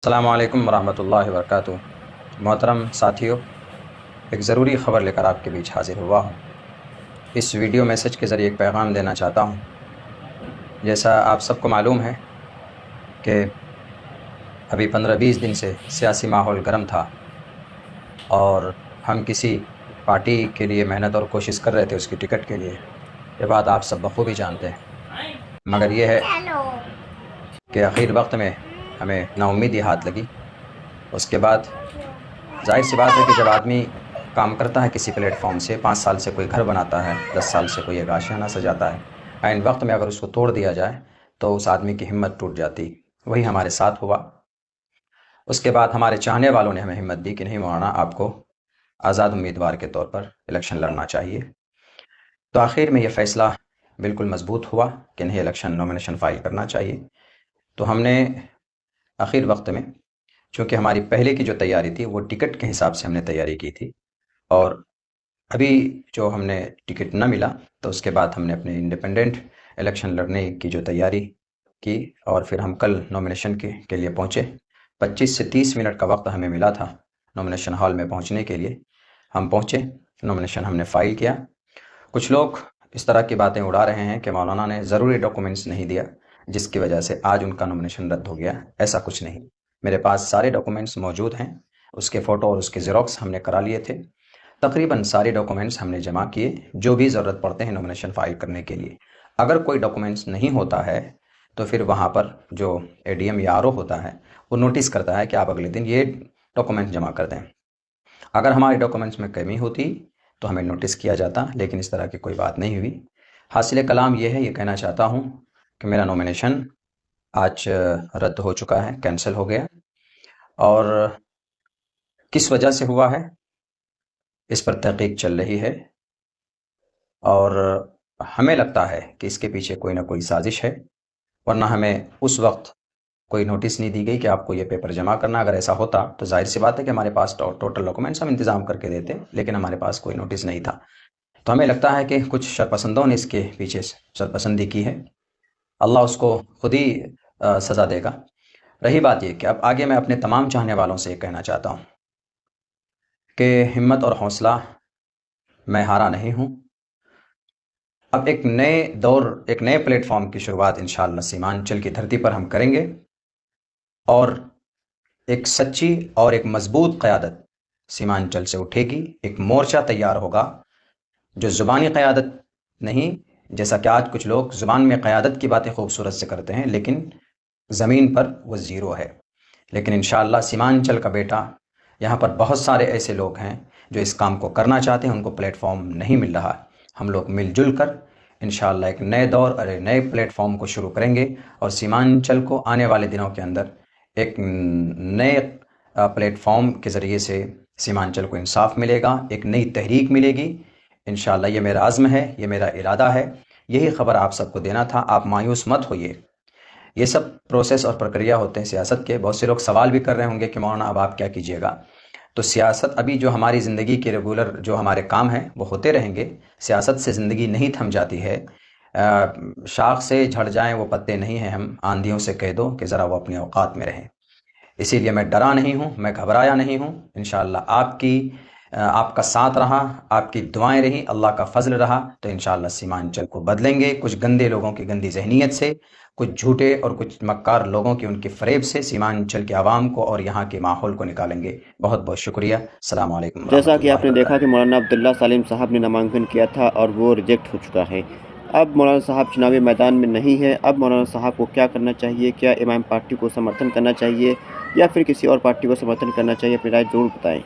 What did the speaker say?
السلام علیکم ورحمۃ اللہ وبرکاتہ۔ محترم ساتھیوں، ایک ضروری خبر لے کر آپ کے بیچ حاضر ہوا ہوں۔ اس ویڈیو میسج کے ذریعے ایک پیغام دینا چاہتا ہوں۔ جیسا آپ سب کو معلوم ہے کہ ابھی 15-20 دن سے سیاسی ماحول گرم تھا اور ہم کسی پارٹی کے لیے محنت اور کوشش کر رہے تھے اس کی ٹکٹ کے لیے۔ یہ بات آپ سب بخوبی جانتے ہیں، مگر یہ ہے کہ اخیر وقت میں ہمیں نا امیدی ہاتھ لگی۔ اس کے بعد ظاہر سی بات ہے کہ جب آدمی کام کرتا ہے کسی پلیٹ فارم سے، 5 سال سے کوئی گھر بناتا ہے، 10 سال سے کوئی ایک آشیانہ سجاتا ہے، عین وقت میں اگر اس کو توڑ دیا جائے تو اس آدمی کی ہمت ٹوٹ جاتی۔ وہی ہمارے ساتھ ہوا۔ اس کے بعد ہمارے چاہنے والوں نے ہمیں ہمت دی کہ نہیں مولانا، آپ کو آزاد امیدوار کے طور پر الیکشن لڑنا چاہیے۔ تو آخر میں یہ فیصلہ بالکل مضبوط ہوا کہ نہیں، الیکشن نومینیشن فائل کرنا چاہیے۔ تو ہم نے آخر وقت میں، چونکہ ہماری پہلے کی جو تیاری تھی وہ ٹکٹ کے حساب سے ہم نے تیاری کی تھی، اور ابھی جو ہم نے ٹکٹ نہ ملا تو اس کے بعد ہم نے اپنے انڈیپینڈنٹ الیکشن لڑنے کی جو تیاری کی، اور پھر ہم کل نومینیشن کے لیے پہنچے۔ 25 سے 30 منٹ کا وقت ہمیں ملا تھا نومینیشن ہال میں پہنچنے کے لیے۔ ہم پہنچے، نومینیشن ہم نے فائل کیا۔ کچھ لوگ اس طرح کی باتیں اڑا رہے ہیں کہ مولانا نے ضروری ڈاکومنٹس نہیں دیا جس کی وجہ سے آج ان کا نومینیشن رد ہو گیا۔ ایسا کچھ نہیں، میرے پاس سارے ڈاکومنٹس موجود ہیں۔ اس کے فوٹو اور اس کے زیروکس ہم نے کرا لیے تھے۔ تقریباً سارے ڈاکومنٹس ہم نے جمع کیے جو بھی ضرورت پڑتے ہیں نومینیشن فائل کرنے کے لیے۔ اگر کوئی ڈاکومنٹس نہیں ہوتا ہے تو پھر وہاں پر جو اے ڈی ایم یا آر او ہوتا ہے وہ نوٹس کرتا ہے کہ آپ اگلے دن یہ ڈاکومنٹ جمع کر دیں۔ اگر ہمارے ڈاکومنٹس میں کمی ہوتی تو ہمیں نوٹس کیا جاتا، لیکن اس طرح کی کوئی بات نہیں ہوئی۔ حاصل کلام یہ ہے، یہ کہنا چاہتا ہوں کہ میرا نومینیشن آج رد ہو چکا ہے، کینسل ہو گیا، اور کس وجہ سے ہوا ہے اس پر تحقیق چل رہی ہے، اور ہمیں لگتا ہے کہ اس کے پیچھے کوئی نہ کوئی سازش ہے، ورنہ ہمیں اس وقت کوئی نوٹس نہیں دی گئی کہ آپ کو یہ پیپر جمع کرنا۔ اگر ایسا ہوتا تو ظاہر سی بات ہے کہ ہمارے پاس ٹوٹل ڈاکومنٹس ہم انتظام کر کے دیتے، لیکن ہمارے پاس کوئی نوٹس نہیں تھا۔ تو ہمیں لگتا ہے کہ کچھ شرپسندوں نے اس کے پیچھے شرپسندی کی ہے۔ اللہ اس کو خود ہی سزا دے گا۔ رہی بات یہ کہ اب آگے میں اپنے تمام چاہنے والوں سے یہ کہنا چاہتا ہوں کہ ہمت اور حوصلہ، میں ہارا نہیں ہوں۔ اب ایک نئے دور، ایک نئے پلیٹ فارم کی شروعات انشاءاللہ سیمانچل کی دھرتی پر ہم کریں گے، اور ایک سچی اور ایک مضبوط قیادت سیمانچل سے اٹھے گی۔ ایک مورچہ تیار ہوگا جو زبانی قیادت نہیں، جیسا کہ آج کچھ لوگ زبان میں قیادت کی باتیں خوبصورت سے کرتے ہیں لیکن زمین پر وہ زیرو ہے۔ لیکن انشاءاللہ سیمانچل کا بیٹا، یہاں پر بہت سارے ایسے لوگ ہیں جو اس کام کو کرنا چاہتے ہیں، ان کو پلیٹ فارم نہیں مل رہا۔ ہم لوگ مل جل کر انشاءاللہ ایک نئے دور اور ایک نئے پلیٹ فارم کو شروع کریں گے، اور سیمانچل کو آنے والے دنوں کے اندر ایک نئے پلیٹ فارم کے ذریعے سے سیمانچل کو انصاف ملے گا، ایک نئی تحریک ملے گی انشاءاللہ۔ یہ میرا عزم ہے، یہ میرا ارادہ ہے، یہی خبر آپ سب کو دینا تھا۔ آپ مایوس مت ہوئیے، یہ سب پروسیس اور پرکریا ہوتے ہیں سیاست کے۔ بہت سے لوگ سوال بھی کر رہے ہوں گے کہ مولانا اب آپ کیا کیجیے گا؟ تو سیاست، ابھی جو ہماری زندگی کے ریگولر جو ہمارے کام ہیں وہ ہوتے رہیں گے۔ سیاست سے زندگی نہیں تھم جاتی ہے۔ شاخ سے جھڑ جائیں وہ پتے نہیں ہیں ہم، آندھیوں سے کہہ دو کہ ذرا وہ اپنے اوقات میں رہیں۔ اسی لیے میں ڈرا نہیں ہوں، میں گھبرایا نہیں ہوں۔ انشاءاللہ آپ کا ساتھ رہا، آپ کی دعائیں رہیں، اللہ کا فضل رہا تو انشاءاللہ سیمانچل کو بدلیں گے۔ کچھ گندے لوگوں کی گندی ذہنیت سے، کچھ جھوٹے اور کچھ مکار لوگوں کی ان کے فریب سے سیمانچل کے عوام کو اور یہاں کے ماحول کو نکالیں گے۔ بہت بہت شکریہ۔ السلام علیکم ورحمۃ جیسا کہ اللہ آپ نے دیکھا کہ مولانا عبداللہ سالم صاحب نے نامنکن کیا تھا اور وہ ریجیکٹ ہو چکا ہے۔ اب مولانا صاحب چناوی میدان میں نہیں ہے۔ اب مولانا صاحب کو کیا کرنا چاہیے؟ کیا امام پارٹی کو سمرتھن کرنا چاہیے یا پھر کسی اور پارٹی کو سمرتھن کرنا چاہیے؟ اپنی رائے ضرور بتائیں۔